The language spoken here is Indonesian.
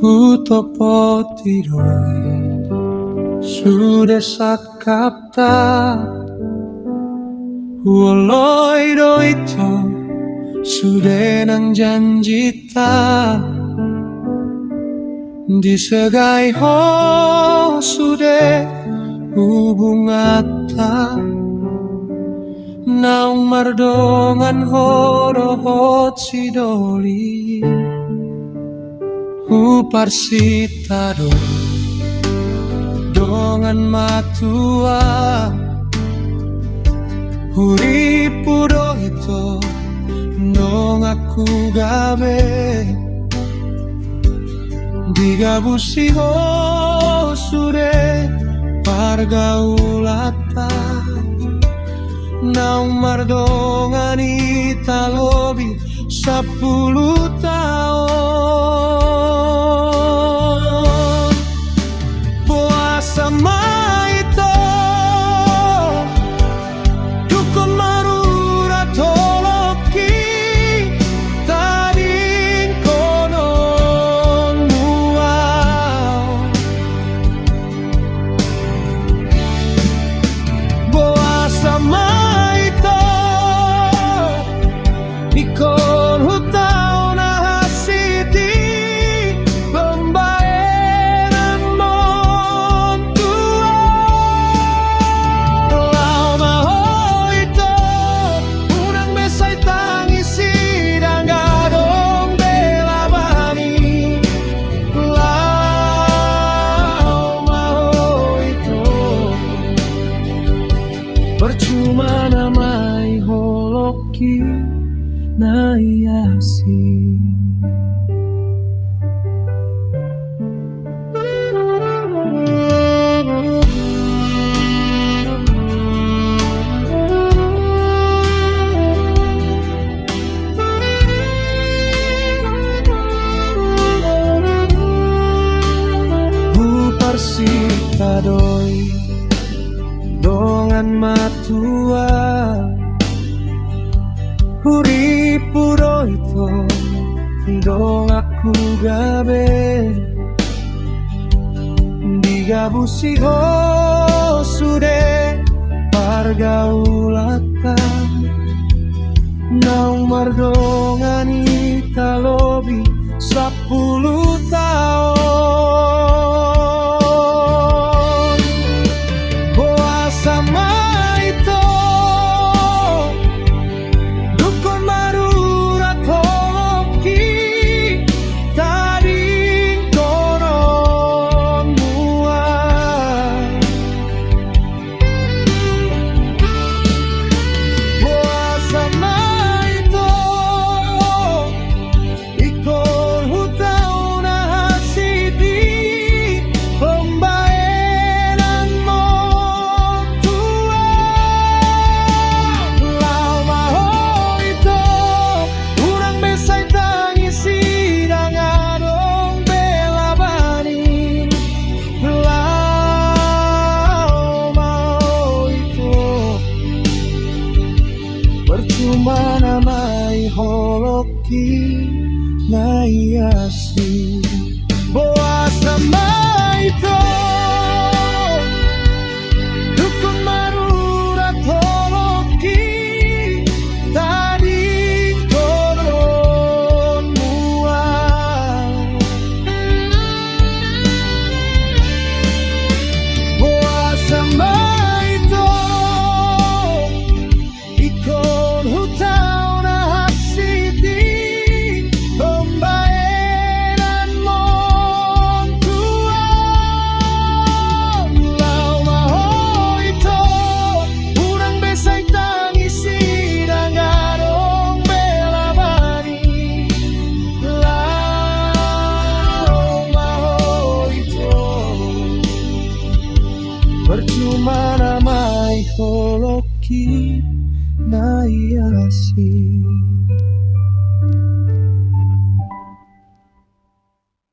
Hutopo tiroi sude sakapta Huoloi doito sude nang janjita Disegai ho sude hubungata Naung mardongan horohot sidoli Huparsita dongan matua Huripudo itu dong aku gabe Digabusi ho sude pargaulata Naung mardongan italobi 10 tahun Puasa maito Dukun marura toloki Tading konon muau Puasa maito Nikon hutau na hasiti Pembayaran montua Lau maho ito Unang mesay tangisi Dan gadong bela bani Lau maho ito Percuma namai holoki Nayasi Huparsita doi dongan matua Huripuro itu dong aku gabe Digabusi ho sude pargaulata Naung mardongan italobi 10 tahun Puasa maito Dukun marura toloki Tading konon mual Puasa maito Ikon hutau na hasidi Pembayaran montua Lau maho ito Urang besay tangisi Dan adong bela bani Lau maho ito Percuma namai holoki Nayasi Puasa maito Dukun marura toloki Tading konon mual Puasa maito Ikon hutau na hasiti Pembayaran montua Lau maho ito Unang besay tangisi Dan gadong bela bani Lau maho ito Percuma namai holoki Nayasi